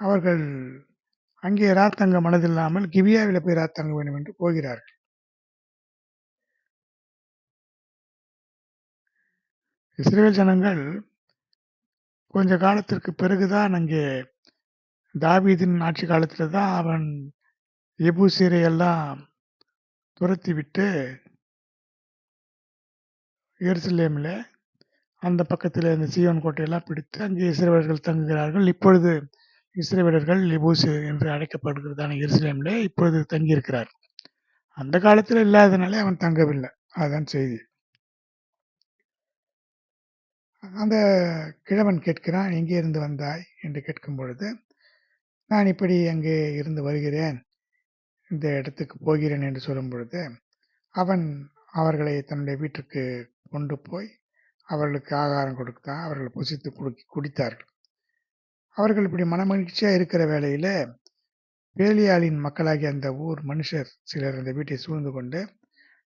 அவர்கள் அங்கே ராத்தங்க மனதில்லாமல் கிபியாவில போய் ராத்தங்க வேண்டும் என்று போகிறார்கள். இஸ்ரவேல் ஜனங்கள் கொஞ்ச காலத்திற்கு பிறகுதான் அங்கே தாவீதின் ஆட்சி காலத்துல தான் அவன் எபூசியரை எல்லாம் துரத்தி விட்டு எருசலேமில் அந்த பக்கத்தில் இந்த சீயோன் கோட்டையெல்லாம் பிடித்து அங்கே இஸ்ரவேலர்கள் தங்குகிறார்கள். இப்பொழுது இஸ்ரவேலர்கள் எபூசு என்று அழைக்கப்படுகிறதான எருசலேமில் இப்பொழுது தங்கியிருக்கிறார். அந்த காலத்தில் இல்லாதனாலே அவன் தங்கவில்லை. அதுதான் செய்தி. அந்த கிழவன் கேட்கிறான், எங்கே இருந்து வந்தாய் என்று கேட்கும் பொழுது, நான் இப்படி அங்கே இருந்து வருகிறேன், இந்த இடத்துக்கு போகிறேன் என்று சொல்லும் பொழுது, அவன் அவர்களை தன்னுடைய வீட்டுக்கு கொண்டு போய் அவர்களுக்கு ஆகாரம் கொடுத்தான். அவர்கள் புசித்து குடித்தார்கள். அவர்கள் இப்படி மனமகிழ்ச்சியா இருக்கிற வேளையில பேலியாளின் மக்களாகிய அந்த ஊர் மனுஷர் சிலர் அந்த வீட்டை சூழ்ந்து கொண்டு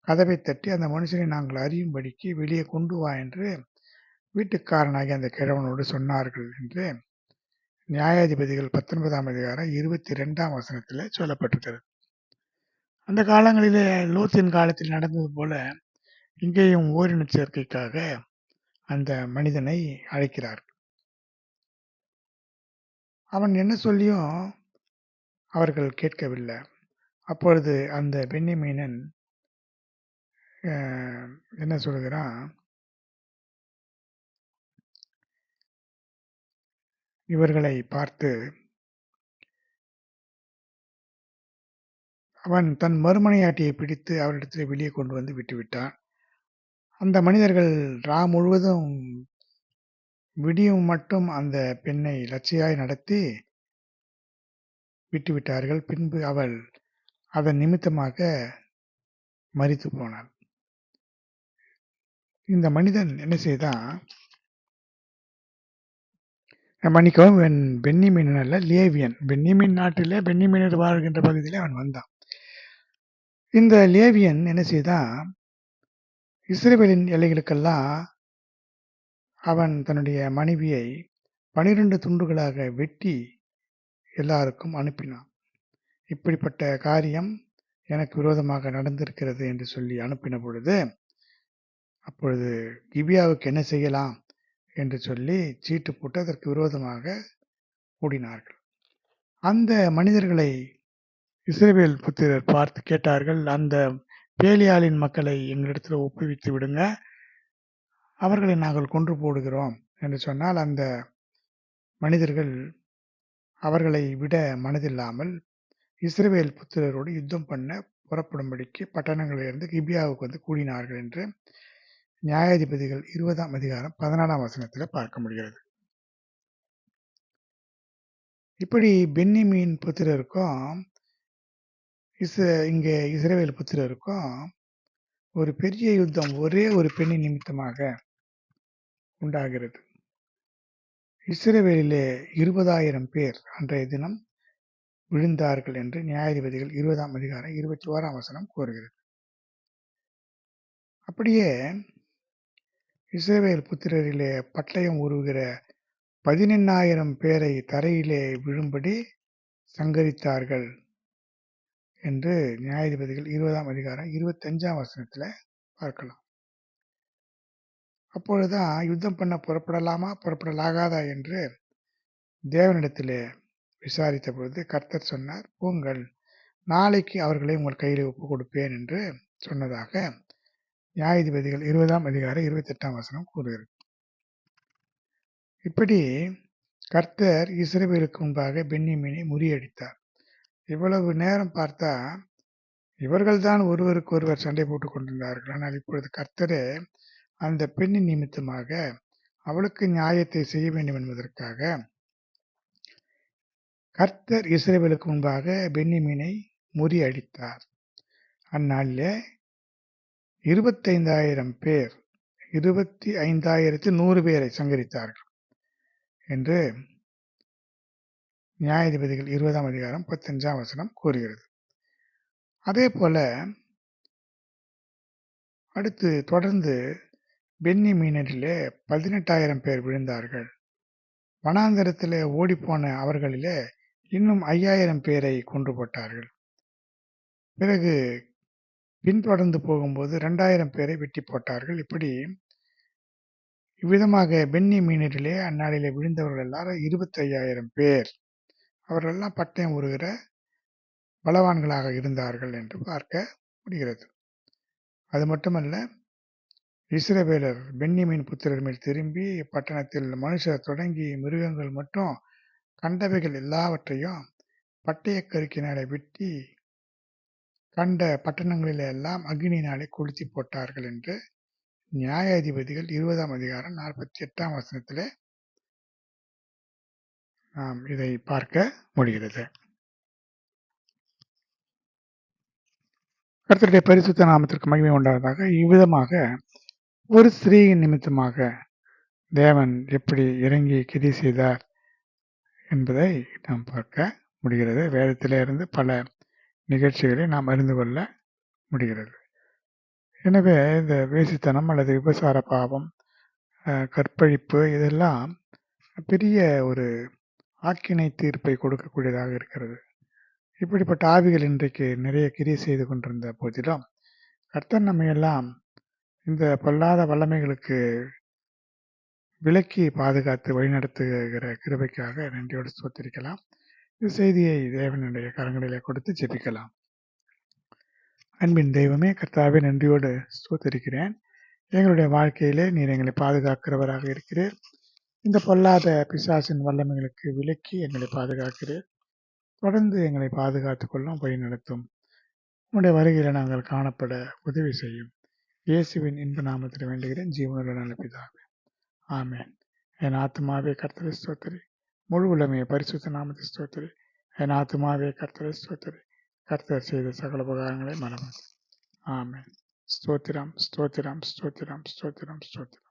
கதவை தட்டி, அந்த மனுஷனை நாங்கள் அறியும்படிக்கு வெளியே கொண்டு வா என்று வீட்டுக்காரனாகிய அந்த கிழவனோடு சொன்னார்கள் என்று நியாயாதிபதிகள் 19ஆம் அதிகாரம் 22ஆம் வசனத்தில் சொல்லப்பட்டிருக்கிறது. அந்த காலங்களிலே லோத்தின் காலத்தில் நடந்தது போல இங்கேயும் ஓரின சேர்க்கைக்காக அந்த மனிதனை அழைக்கிறார். அவன் என்ன சொல்லியும் அவர்கள் கேட்கவில்லை. அப்பொழுது அந்த பென்யமீனன் என்ன சொல்கிறான், இவர்களை பார்த்து அவன் தன் மறுமனையாட்டியை பிடித்து அவரிடத்தில் வெளியே கொண்டு வந்து விட்டுவிட்டான். அந்த மனிதர்கள் முழுவதும் விடியும் மட்டும் அந்த பெண்ணை லட்சியாய் நடத்தி விட்டுவிட்டார்கள். பின்பு அவள் அதன் நிமித்தமாக மரித்து போனாள். இந்த மனிதன் என்ன செய்தான், மன்னிக்கவும், பென்னிமீன் அல்ல, லேவியன். பென்னிமீன் நாட்டிலே பென்னிமீனர் வாழ்கின்ற பகுதியிலே அவன் வந்தான். இந்த லேவியன் என்ன செய்தான், இஸ்ரவேலின் எல்லைகளுக்கெல்லாம் அவன் தன்னுடைய மனைவியை 12 துண்டுகளாக வெட்டி எல்லாருக்கும் அனுப்பினான். இப்படிப்பட்ட காரியம் எனக்கு விரோதமாக நடந்திருக்கிறது என்று சொல்லி அனுப்பின பொழுது, அப்பொழுது கிபியாவுக்கு என்ன செய்யலாம் என்று சொல்லி சீட்டு போட்டு அதற்கு விரோதமாக கூடினார்கள். அந்த மனிதர்களை இஸ்ரவேல் புத்திரர் பார்த்து கேட்டார்கள், அந்த பேலியாளின் மக்களை எங்களிடத்தில் ஒப்புவித்து விடுங்க, அவர்களை நாங்கள் கொன்று போடுகிறோம் என்று சொன்னால், அந்த மனிதர்கள் அவர்களை விட மனதில்லாமல் இஸ்ரவேல் புத்திரரோடு யுத்தம் பண்ண புறப்படும்படிக்கு பட்டணங்களிலிருந்து கிபியாவுக்கு வந்து கூடினார்கள் என்று நியாயாதிபதிகள் 20ஆம் அதிகாரம் 14ஆம் வசனத்தில் பார்க்க முடிகிறது. இப்படி பென்னிமீன் புத்திரருக்கும் இங்கே இஸ்ரவேல் புத்திரருக்கும் ஒரு பெரிய யுத்தம் ஒரே ஒரு பெண்ணின் நிமித்தமாக உண்டாகிறது. இஸ்ரவேலிலே 20,000 பேர் அன்றைய தினம் விழுந்தார்கள் என்று நியாயாதிபதிகள் 20ஆம் அதிகாரம் 21ஆம் வசனம் கூறுகிறது. அப்படியே இஸ்ரவேல் புத்திரரிலே பட்டயம் உருவுகிற 18,000 பேரை தரையிலே விழும்படி சங்கரித்தார்கள் என்று நியாயாதிபதிகள் 20ஆம் அதிகாரம் 25ஆம் வசனத்தில் பார்க்கலாம். அப்பொழுதுதான் யுத்தம் பண்ண புறப்படலாமா புறப்படலாகாதா என்று தேவனிடத்திலே விசாரித்த பொழுது கர்த்தர் சொன்னார், போங்கள், நாளைக்கு அவர்களை உங்கள் கையில் ஒப்புக் கொடுப்பேன் என்று சொன்னதாக நியாயாதிபதிகள் 20ஆம் அதிகாரம் 28ஆம் வசனம் கூறுகிறது. இப்படி கர்த்தர் இஸ்ரவேலுக்கு முன்பாக பென்னிமீனை முறியடித்தார். இவ்வளவு நேரம் பார்த்தா இவர்கள்தான் ஒருவருக்கு ஒருவர் சண்டை போட்டுக் கொண்டிருந்தார்கள். ஆனால் இப்பொழுது கர்த்தரே அந்த பெண்ணின் நிமித்தமாக அவளுக்கு நியாயத்தை செய்ய வேண்டும் என்பதற்காக கர்த்தர் இஸ்ரவேலுக்கு முன்பாக பென்னிமீனை முறியடித்தார். அந்நாளிலே 25,000 பேர் 25,100 பேரை சங்கரித்தார்கள் என்று நியாயாதிபதிகள் 20ஆம் அதிகாரம் 15ஆம் வசனம் கூறுகிறது. அதே போல அடுத்து தொடர்ந்து பென்னிமீனரிலே 18,000 பேர் விழுந்தார்கள். வனாந்தரத்திலே ஓடிப்போன அவர்களிலே இன்னும் 5,000 பேரை கொன்று போட்டார்கள். பிறகு பின்தொடர்ந்து போகும்போது 2,000 பேரை வெட்டி போட்டார்கள். இப்படி இவ்விதமாக பென்னிமீனரிலே அந்நாளிலே விழுந்தவர்கள் எல்லாரும் 25,000 பேர். அவர்களெல்லாம் பட்டயம் உருகிற பலவான்களாக இருந்தார்கள் என்று பார்க்க முடிகிறது. அது மட்டுமல்ல, இஸ்ரவேலர் பென்னிமீன் புத்திரர் மேல் திரும்பி பட்டணத்தில் மனுஷர் தொடங்கி மிருகங்கள் மட்டும் கண்டவைகள் எல்லாவற்றையும் பட்டயக்கருக்கினாலே வெட்டி கண்ட பட்டணங்களில் எல்லாம் அக்னியினாலே கொளுத்தி போட்டார்கள் என்று நியாயாதிபதிகள் 20ஆம் அதிகாரம் 48ஆம் வசனத்திலே நாம் இதை பார்க்க முடிகிறது. கர்த்தருடைய பரிசுத்த நாமத்திற்கு மகிமை உண்டாவதாக. இவ்விதமாக ஒரு ஸ்திரீயின் நிமித்தமாக தேவன் எப்படி இறங்கி கிரி செய்தார் என்பதை நாம் பார்க்க முடிகிறது. வேதத்திலே இருந்து பல நிகழ்ச்சிகளை நாம் அறிந்து கொள்ள முடிகிறது. எனவே இந்த வேசித்தனம் அல்லது விபசார பாவம், கற்பழிப்பு இதெல்லாம் பெரிய ஒரு ஆக்கினை தீர்ப்பை கொடுக்கக்கூடியதாக இருக்கிறது. இப்படிப்பட்ட ஆவிகள் இன்றைக்கு நிறைய கிரியை செய்து கொண்டிருந்த போதிலும் கர்த்தர் நம்மையெல்லாம் இந்த பொல்லாத வல்லமைகளுக்கு விலக்கி பாதுகாத்து வழிநடத்துகிற கிருபைக்காக நன்றியோடு ஸ்தோத்திரிக்கலாம். இந்த செய்தியை தேவனுடைய கரங்களிலே கொடுத்து ஜெபிக்கலாம். அன்பின் தெய்வமே, கர்த்தாவே, நன்றியோடு ஸ்தோத்திரிக்கிறேன். எங்களுடைய வாழ்க்கையிலே நீர் எங்களை பாதுகாக்கிறவராக இருக்கிறீர். இந்த பொல்லாத பிசாசின் வல்லமைகளுக்கு விலக்கி எங்களை பாதுகாக்கிறீர். தொடர்ந்து எங்களை பாதுகாத்துக் கொள்ளும், வழி நடத்தும். உம்முடைய வருகையில் நாங்கள் காணப்பட உதவி செய்யும். இயேசுவின் இன்ப நாமத்தில் வேண்டுகிறேன், ஜீவனுள்ள நல்ல பிதாவே. ஆமென். என் ஆத்துமாவே கர்த்தரை ஸ்தோத்திரி, முழு உலகமே பரிசுத்த நாமத்தை ஸ்தோத்திரி. என் ஆத்துமாவே கர்த்தரை ஸ்தோத்திரி, கர்த்தர் செய்த சகல உபகாரங்களை மறவாதே. ஆமென். ஸ்தோத்திரம், ஸ்தோத்திரம், ஸ்தோத்திரம், ஸ்தோத்திரம், ஸ்தோத்திரம்.